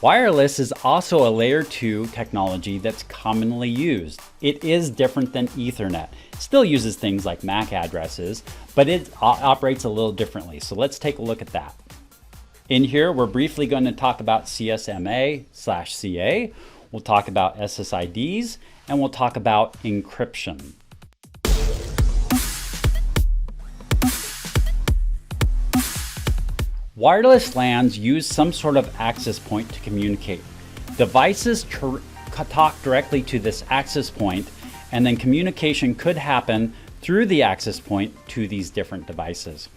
Wireless is also a layer 2 technology that's commonly used. It is different than Ethernet. It still uses things like MAC addresses, but it operates a little differently. So let's take a look at that. In here, we're briefly going to talk about CSMA/CA. We'll talk about SSIDs, and we'll talk about encryption. Wireless LANs use some sort of access point to communicate. Devices talk directly to this access point, and then communication could happen through the access point to these different devices.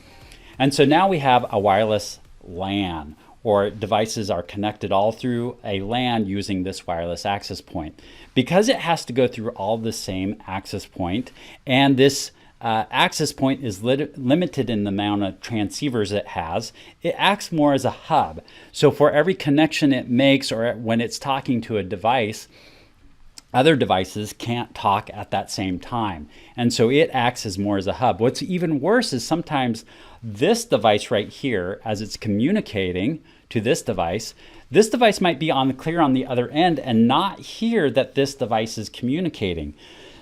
And so now we have a wireless LAN, or devices are connected all through a LAN using this wireless access point. Because it has to go through all the same access point, and this access point is limited in the amount of transceivers it has, it acts more as a hub. So for every connection it makes, or when it's talking to a device, other devices can't talk at that same time. And so it acts as more as a hub. What's even worse is sometimes this device right here, as it's communicating to this device might be clear on the other end and not hear that this device is communicating.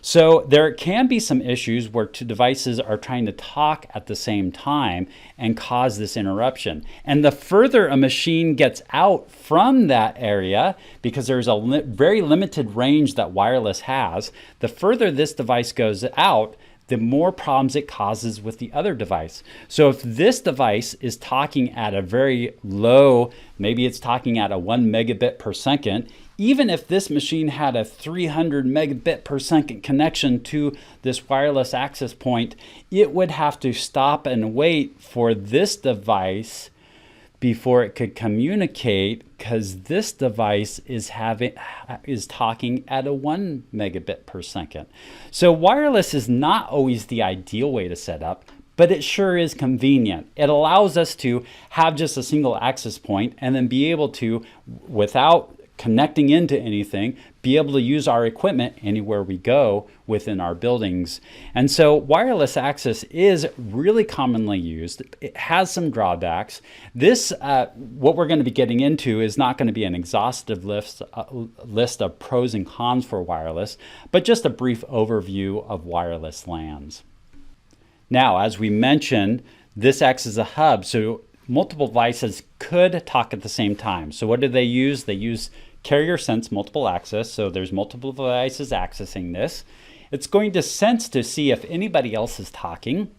So there can be some issues where two devices are trying to talk at the same time and cause this interruption. And the further a machine gets out from that area, because there's a very limited range that wireless has, the further this device goes out, the more problems it causes with the other device. So if this device is talking at a very low, maybe it's talking at a 1 megabit per second, even if this machine had a 300 megabit per second connection to this wireless access point, it would have to stop and wait for this device before it could communicate, because this device is talking at a 1 megabit per second. So wireless is not always the ideal way to set up, but it sure is convenient. It allows us to have just a single access point and then be able to, without connecting into anything, be able to use our equipment anywhere we go within our buildings. And so wireless access is really commonly used. It has some drawbacks. This, what we're going to be getting into, is not going to be an exhaustive list of pros and cons for wireless, but just a brief overview of wireless LANs. Now, as we mentioned, this acts as a hub, so multiple devices could talk at the same time. So what do they use? They use carrier sense multiple access, so there's multiple devices accessing this. It's going to sense to see if anybody else is talking.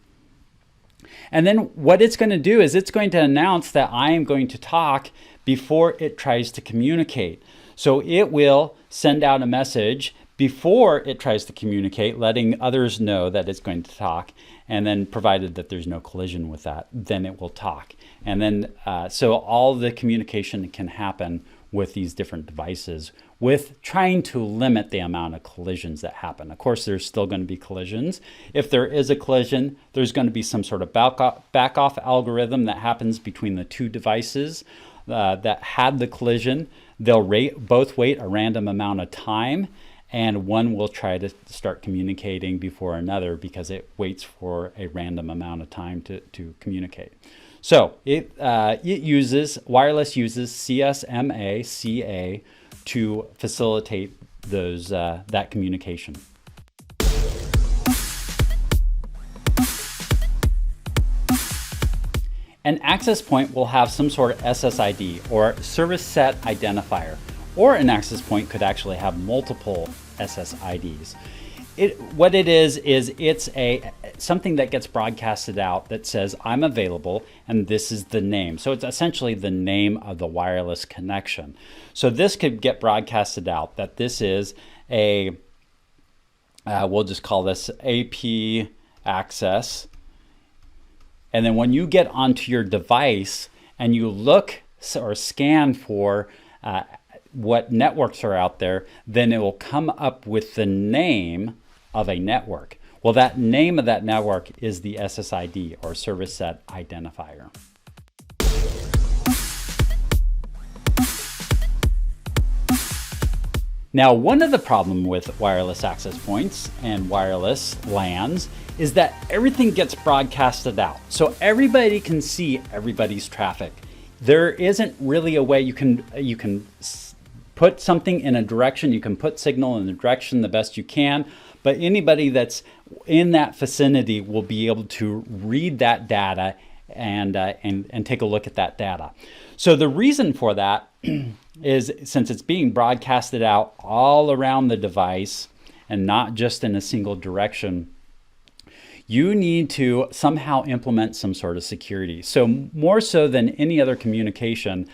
And then what it's going to do is it's going to announce that I am going to talk before it tries to communicate. So it will send out a message before it tries to communicate, letting others know that it's going to talk. And then provided that there's no collision with that, then it will talk. And then, so all the communication can happen with these different devices, with trying to limit the amount of collisions that happen. Of course, there's still going to be collisions. If there is a collision, there's going to be some sort of back-off algorithm that happens between the two devices that had the collision. They'll both wait a random amount of time, and one will try to start communicating before another because it waits for a random amount of time to communicate. So wireless uses CSMA, CA to facilitate that communication. An access point will have some sort of SSID, or service set identifier, or an access point could actually have multiple SSIDs. What it is it's something that gets broadcasted out that says I'm available and this is the name. So it's essentially the name of the wireless connection. So this could get broadcasted out that this is a, we'll just call this AP access. And then when you get onto your device and you look or scan for what networks are out there, then it will come up with the name of a network. Well, that name of that network is the SSID, or service set identifier. Now, one of the problems with wireless access points and wireless LANs is that everything gets broadcasted out. So everybody can see everybody's traffic. there isn't really a way you can put something in a direction. You can put signal in the direction the best you can, but anybody that's in that vicinity will be able to read that data and take a look at that data. So the reason for that is, since it's being broadcasted out all around the device and not just in a single direction, you need to somehow implement some sort of security. So more so than any other communication,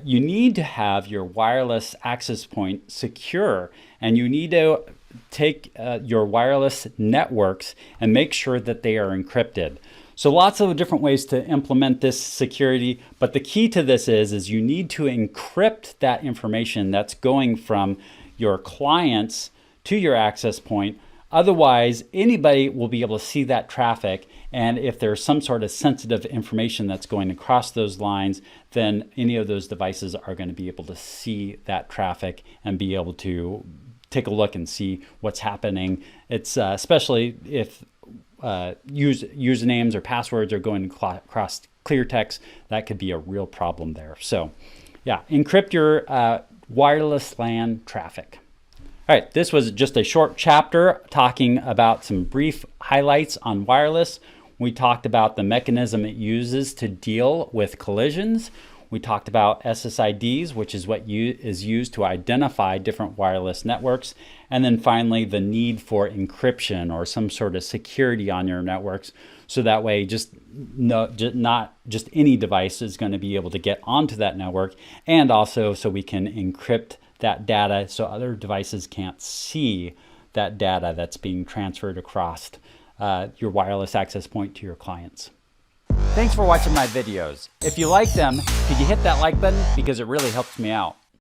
you need to have your wireless access point secure, and you need to take your wireless networks and make sure that they are encrypted. So lots of different ways to implement this security, but the key to this is you need to encrypt that information that's going from your clients to your access point. Otherwise, anybody will be able to see that traffic, and if there's some sort of sensitive information that's going across those lines, then any of those devices are going to be able to see that traffic and be able to take a look and see what's happening. It's especially if usernames or passwords are going across clear text, that could be a real problem there. So yeah, encrypt your wireless LAN traffic. All right, this was just a short chapter talking about some brief highlights on wireless. We talked about the mechanism it uses to deal with collisions. We talked about SSIDs, which is what is used to identify different wireless networks. And then finally, the need for encryption or some sort of security on your networks. So that way, not just any device is going to be able to get onto that network. And also so we can encrypt that data so other devices can't see that data that's being transferred across your wireless access point to your clients. Thanks for watching my videos. If you like them, could you hit that like button, because it really helps me out.